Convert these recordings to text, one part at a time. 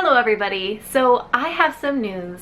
Hello everybody, so I have some news.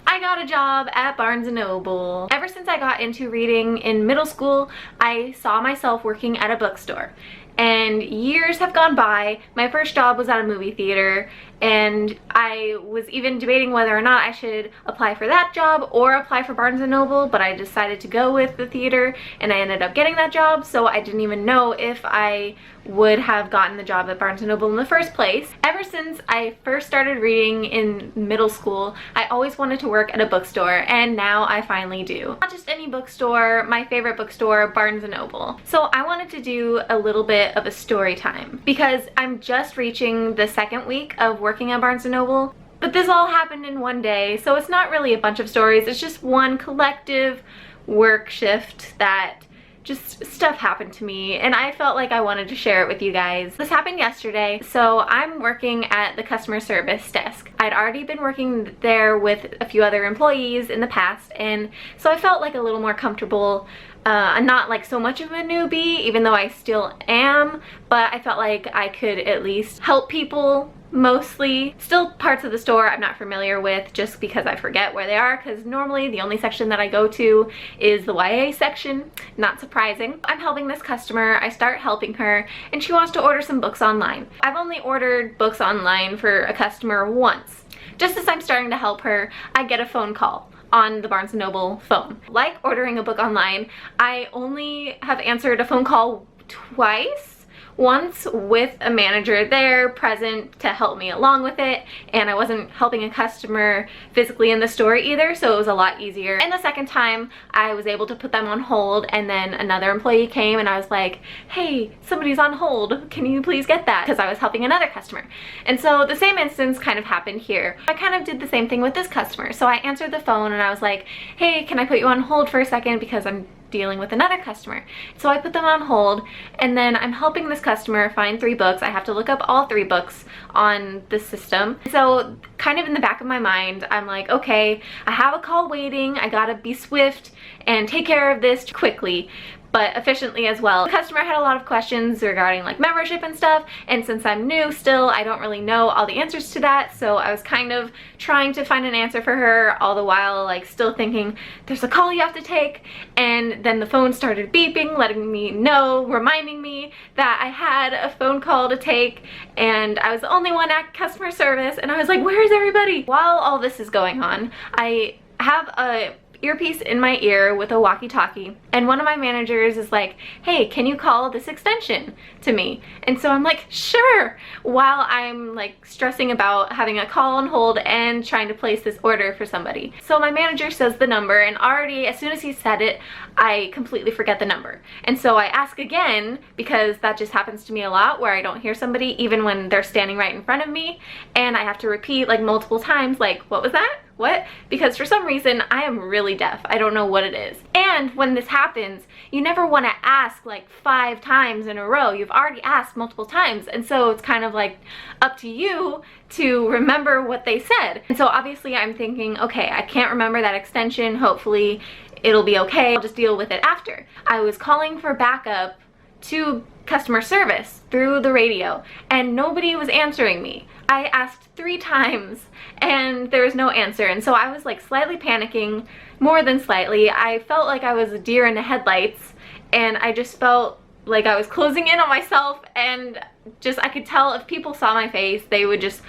I got a job at Barnes Noble. Ever since I got into reading in middle school, I saw myself working at a bookstore. And years have gone by. My first job was at a movie theater, and I was even debating whether or not I should apply for that job or apply for Barnes Noble, but I decided to go with the theater and I ended up getting that job, so I didn't even know if I would have gotten the job at Barnes Noble in the first place. Ever since I first started reading in middle school, I always wanted to work at a bookstore, and now I finally do. Not just any bookstore, my favorite bookstore, Barnes Noble. So I wanted to do a little bit of a story time because I'm just reaching the second week of working at Barnes Noble. But this all happened in one day, so it's not really a bunch of stories, it's just one collective work shift that just stuff happened to me, and I felt like I wanted to share it with you guys. This happened yesterday, so I'm working at the customer service desk. I'd already been working there with a few other employees in the past, and so I felt like a little more comfortable. Not like so much of a newbie, even though I still am, but I felt like I could at least help people mostly. Still parts of the store I'm not familiar with just because I forget where they are, because normally the only section that I go to is the YA section. Not surprising. I'm helping this customer, I start helping her, and she wants to order some books online. I've only ordered books online for a customer once. Just as I'm starting to help her, I get a phone call on the Barnes Noble phone. Like ordering a book online, I only have answered a phone call twice. Once with a manager there present to help me along with it, and I wasn't helping a customer physically in the store either, so it was a lot easier. And the second time I was able to put them on hold, and then another employee came and I was like, hey, somebody's on hold, can you please get that? Because I was helping another customer. And so the same instance kind of happened here. I kind of did the same thing with this customer. So I answered the phone and I was like, hey, can I put you on hold for a second because I'm dealing with another customer. So I put them on hold, and then I'm helping this customer find 3 books. I have to look up all 3 books on the system. So kind of in the back of my mind, I'm like, okay, I have a call waiting, I gotta be swift and take care of this quickly, but efficiently as well. The customer had a lot of questions regarding like membership and stuff, and since I'm new still, I don't really know all the answers to that, so I was kind of trying to find an answer for her, all the while like still thinking there's a call you have to take. And then the phone started beeping, letting me know, reminding me that I had a phone call to take, and I was the only one at customer service, and I was like, where's everybody? While all this is going on, I have a earpiece in my ear with a walkie-talkie, and one of my managers is like, hey, can you call this extension to me? And so I'm like, sure, while I'm like stressing about having a call on hold and trying to place this order for somebody. So my manager says the number, and already as soon as he said it, I completely forget the number. And so I ask again, because that just happens to me a lot where I don't hear somebody even when they're standing right in front of me, and I have to repeat like multiple times, like, what was that? What? Because for some reason I am really deaf. I don't know what it is. And when this happens, you never want to ask like 5 times in a row. You've already asked multiple times, and so it's kind of like up to you to remember what they said. And so obviously I'm thinking, okay, I can't remember that extension, hopefully it'll be okay, I'll just deal with it after. I was calling for backup to customer service through the radio, and nobody was answering me. I asked 3 times and there was no answer, and so I was like slightly panicking, more than slightly. I felt like I was a deer in the headlights, and I just felt like I was closing in on myself, and just I could tell if people saw my face, they would just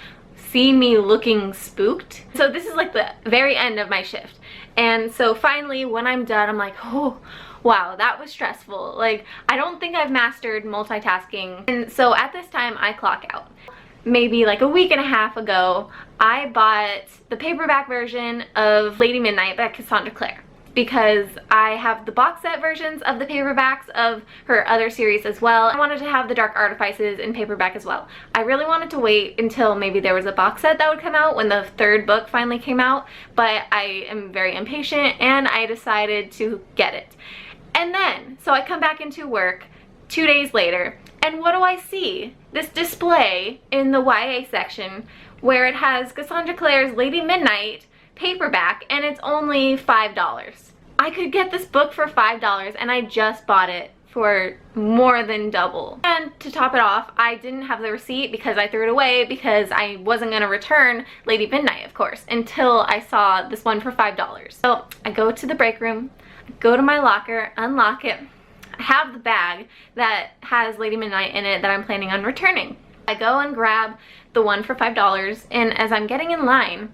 see me looking spooked. So this is like the very end of my shift, and so finally when I'm done, I'm like, oh wow, that was stressful. Like, I don't think I've mastered multitasking. And so at this time I clock out. Maybe like a week and a half ago, I bought the paperback version of Lady Midnight by Cassandra Clare, because I have the box set versions of the paperbacks of her other series as well. I wanted to have the Dark Artifices in paperback as well. I really wanted to wait until maybe there was a box set that would come out when the 3rd book finally came out, but I am very impatient and I decided to get it. And then, so I come back into work 2 days later, and what do I see? This display in the YA section where it has Cassandra Clare's Lady Midnight paperback, and it's only $5. I could get this book for $5, and I just bought it for more than double. And to top it off, I didn't have the receipt because I threw it away because I wasn't gonna return Lady Midnight, of course, until I saw this one for $5. So I go to the break room, go to my locker, unlock it. I have the bag that has Lady Midnight in it that I'm planning on returning. I go and grab the one for $5, and as I'm getting in line,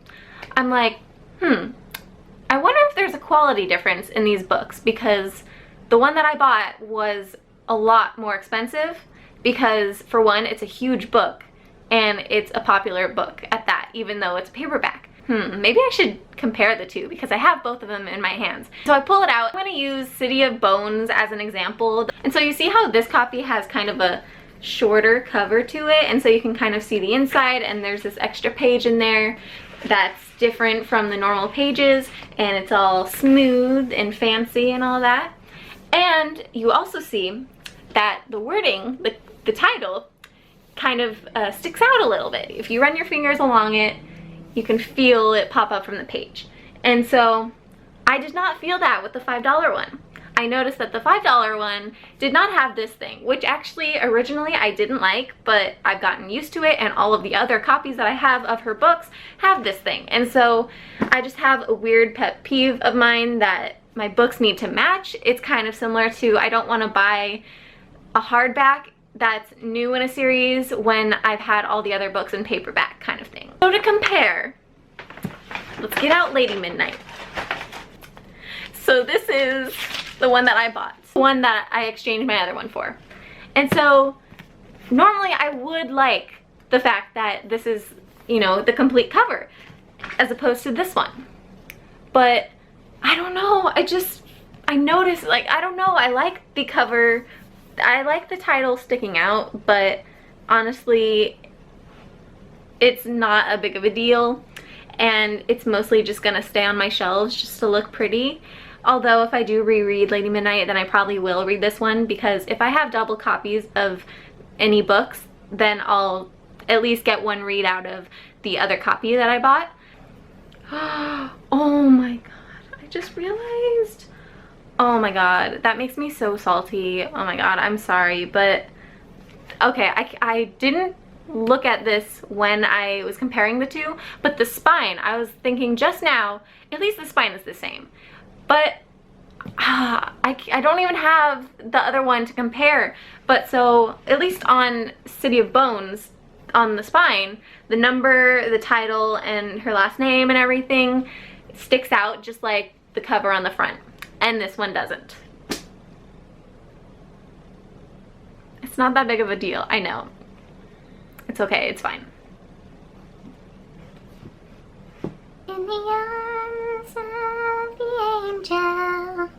I'm like, I wonder if there's a quality difference in these books, because the one that I bought was a lot more expensive because, for one, it's a huge book and it's a popular book at that, even though it's a paperback. Maybe I should compare the two because I have both of them in my hands. So I pull it out. I'm going to use City of Bones as an example. And so you see how this copy has kind of a shorter cover to it, and so you can kind of see the inside, and there's this extra page in there that's different from the normal pages, and it's all smooth and fancy and all that. And you also see that the wording, the title, kind of sticks out a little bit. If you run your fingers along it, you can feel it pop up from the page. And so I did not feel that with the $5 one. I noticed that the $5 one did not have this thing, which actually originally I didn't like, but I've gotten used to it, and all of the other copies that I have of her books have this thing. And so I just have a weird pet peeve of mine that my books need to match. It's kind of similar to, I don't want to buy a hardback that's new in a series when I've had all the other books in paperback kind of thing. So to compare, let's get out Lady Midnight. So this is the one that I bought, the one that I exchanged my other one for. And so normally I would like the fact that this is, you know, the complete cover as opposed to this one. But I don't know, I noticed, like, I don't know, I like the cover, I like the title sticking out, but honestly, it's not a big of a deal, and it's mostly just gonna stay on my shelves just to look pretty. Although if I do reread Lady Midnight, then I probably will read this one, because if I have double copies of any books, then I'll at least get one read out of the other copy that I bought. Oh my god, I just realized. Oh my god, that makes me so salty. Oh my god, I'm sorry, but okay, I didn't look at this when I was comparing the two, but the spine, I was thinking just now, at least the spine is the same. But I don't even have the other one to compare. But so at least on City of Bones, on the spine, the number, the title, and her last name and everything sticks out just like the cover on the front. And this one doesn't. It's not that big of a deal, I know. It's okay, it's fine. In the arms of the angel.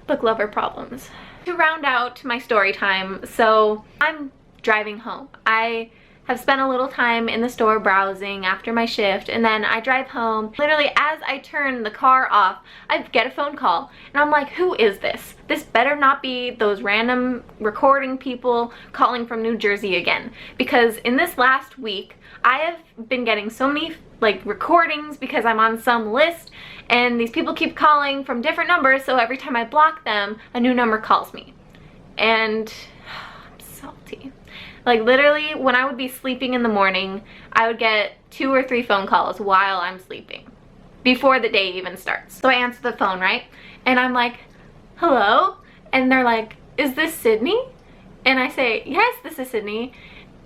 Book lover problems. To round out my story time, so I'm driving home. I have spent a little time in the store browsing after my shift, and then I drive home. Literally, as I turn the car off, I get a phone call, and I'm like, who is this? This better not be those random recording people calling from New Jersey again, because in this last week, I have been getting so many like recordings because I'm on some list, and these people keep calling from different numbers, so every time I block them, a new number calls me. And I'm salty. Like literally, when I would be sleeping in the morning, I would get 2 or 3 phone calls while I'm sleeping, before the day even starts. So I answer the phone, right? And I'm like, hello? And they're like, is this Sydney? And I say, yes, this is Sydney.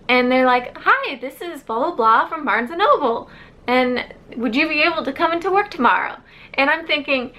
And they're like, hi, this is blah blah blah from Barnes Noble, and would you be able to come into work tomorrow? And I'm thinking,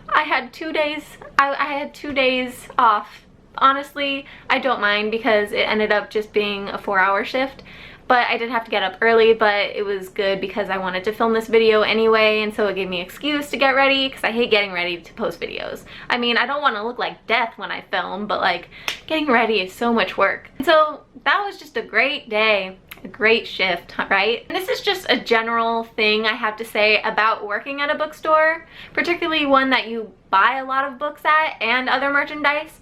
I had 2 days, I had 2 days off. Honestly, I don't mind because it ended up just being a 4-hour shift, but I did have to get up early, but it was good because I wanted to film this video anyway, and so it gave me an excuse to get ready, because I hate getting ready to post videos. I mean, I don't want to look like death when I film, but like, getting ready is so much work. So that was just a great day, a great shift, right? And this is just a general thing I have to say about working at a bookstore, particularly one that you buy a lot of books at and other merchandise.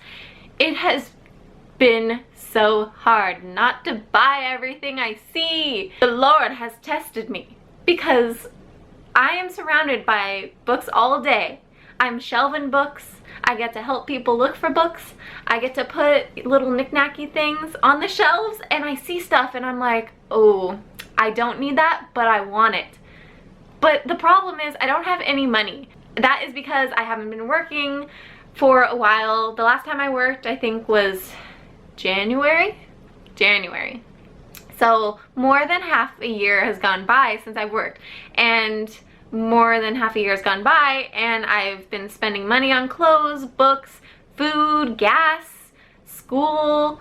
It has been so hard not to buy everything I see. The Lord has tested me because I am surrounded by books all day. I'm shelving books. I get to help people look for books. I get to put little knick-knacky things on the shelves, and I see stuff and I'm like, oh, I don't need that, but I want it. But the problem is I don't have any money. That is because I haven't been working for a while. The last time I worked, I think, was January. So more than half a year has gone by since I've worked, and more than half a year has gone by, and I've been spending money on clothes, books, food, gas, school,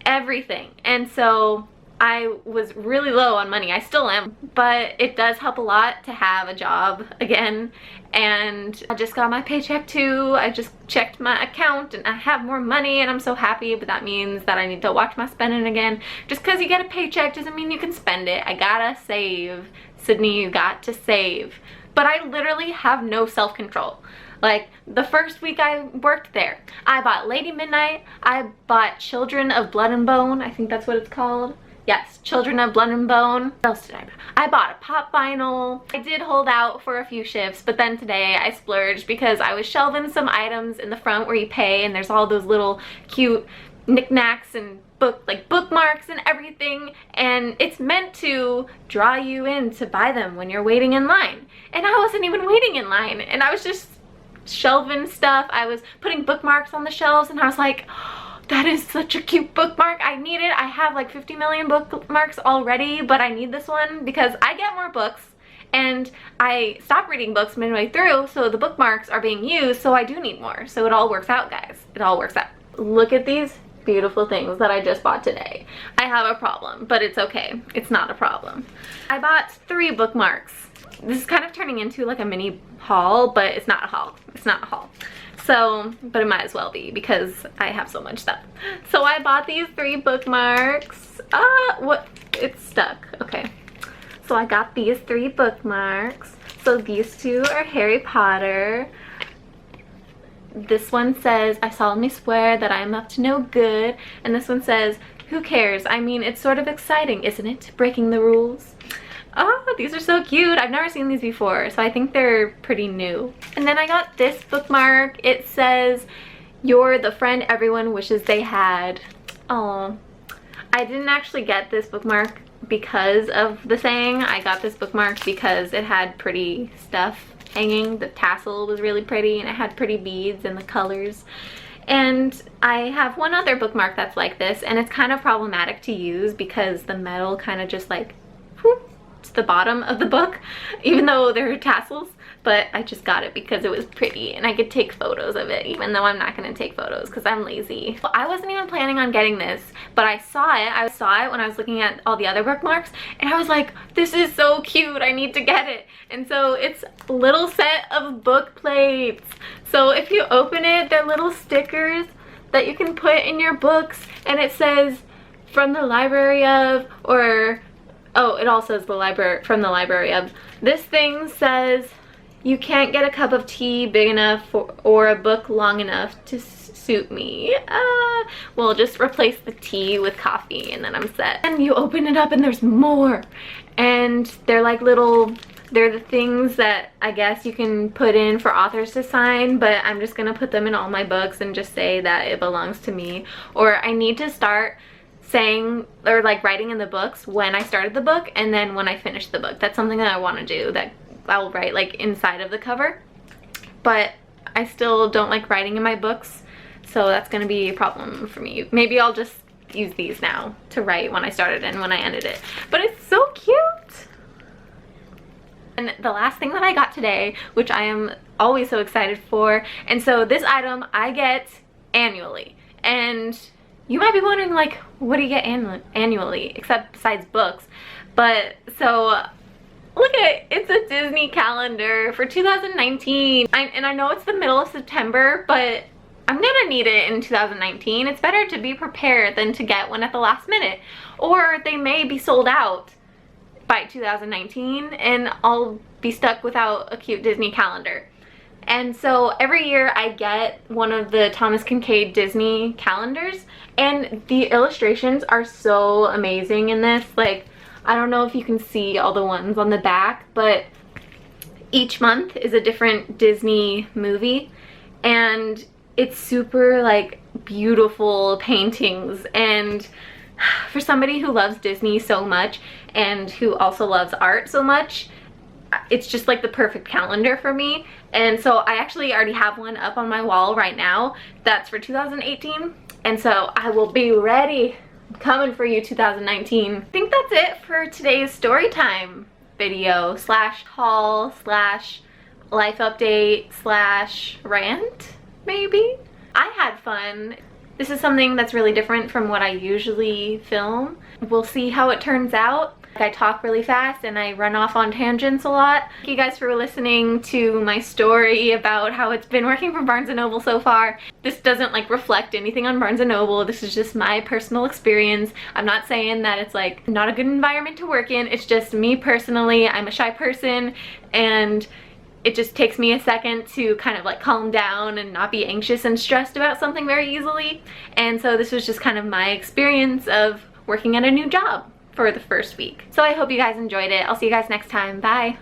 everything. And so I was really low on money. I still am, but it does help a lot to have a job again. And I just got my paycheck too. I just checked my account and I have more money, and I'm so happy, but that means that I need to watch my spending again. Just because you get a paycheck doesn't mean you can spend it. I gotta save. Sydney, you got to save. But I literally have no self-control. Like, the first week I worked there, I bought Lady Midnight, I bought Children of Blood and Bone, I think that's what it's called. Yes, Children of Blood and Bone. What else did I buy? I bought a pop vinyl. I did hold out for a few shifts, but then today I splurged because I was shelving some items in the front where you pay, and there's all those little cute knickknacks and bookmarks and everything, and it's meant to draw you in to buy them when you're waiting in line. And I wasn't even waiting in line, and I was just shelving stuff. I was putting bookmarks on the shelves, and I was like, oh, that is such a cute bookmark. I need it. I have like 50 million bookmarks already, but I need this one because I get more books, and I stopped reading books midway through, so the bookmarks are being used, so I do need more. So it all works out, guys. It all works out. Look at these beautiful things that I just bought today. I have a problem, but it's okay. It's not a problem. I bought 3 bookmarks. This is kind of turning into like a mini haul, but it's not a haul. It's not a haul. So, but it might as well be because I have so much stuff. So I bought these 3 bookmarks. What? It's stuck. Okay. So I got these 3 bookmarks. So these 2 are Harry Potter. This one says, I solemnly swear that I am up to no good. And this one says, who cares? I mean, it's sort of exciting, isn't it? Breaking the rules. Oh, these are so cute. I've never seen these before, so I think they're pretty new. And then I got this bookmark. It says, you're the friend everyone wishes they had. Oh, I didn't actually get this bookmark because of the saying. I got this bookmark because it had pretty stuff hanging. The tassel was really pretty, and it had pretty beads and the colors. And I have one other bookmark that's like this, and it's kind of problematic to use because the metal kind of just like whoop, to the bottom of the book, even though there are tassels. But I just got it because it was pretty and I could take photos of it, even though I'm not going to take photos because I'm lazy. Well, I wasn't even planning on getting this, but I saw it. I saw it when I was looking at all the other bookmarks, and I was like, this is so cute. I need to get it. And so it's a little set of book plates. So if you open it, they're little stickers that you can put in your books, and it says from the library of, or oh, it all says the library, from the library of. This thing says, you can't get a cup of tea big enough or a book long enough to suit me. Well, just replace the tea with coffee and then I'm set. And you open it up and there's more. And they're like little, they're the things that I guess you can put in for authors to sign, but I'm just gonna put them in all my books and just say that it belongs to me. Or I need to start saying, or like writing in the books when I started the book and then when I finished the book. That's something that I want to do, that I'll write like inside of the cover, but I still don't like writing in my books, so that's gonna be a problem for me. Maybe I'll just use these now to write when I started and when I ended it. But it's so cute. And the last thing that I got today, which I am always so excited for, and so this item I get annually, and you might be wondering, like, what do you get annually, except besides books? But so look at it, it's a Disney calendar for 2019. And I know it's the middle of September, but I'm gonna need it in 2019. It's better to be prepared than to get one at the last minute. Or they may be sold out by 2019 and I'll be stuck without a cute Disney calendar. And so every year I get one of the Thomas Kincaid Disney calendars, and the illustrations are so amazing in this. Like, I don't know if you can see all the ones on the back, but Each month is a different Disney movie, and it's super like beautiful paintings. And for somebody who loves Disney so much and who also loves art so much, it's just like the perfect calendar for me. And so I actually already have one up on my wall right now that's for 2018, and so I will be ready. I'm coming for you 2019. I think that's it for today's story time video slash haul slash life update slash rant, maybe. I had fun. This is something that's really different from what I usually film. We'll see how it turns out. I talk really fast and I run off on tangents a lot. Thank you guys for listening to my story about how it's been working for Barnes & Noble so far. This doesn't like reflect anything on Barnes & Noble. This is just my personal experience. I'm not saying that it's like not a good environment to work in. It's just me personally. I'm a shy person, and it just takes me a second to kind of like calm down and not be anxious and stressed about something very easily. And so this was just kind of my experience of working at a new job for the first week. So I hope you guys enjoyed it. I'll see you guys next time. Bye.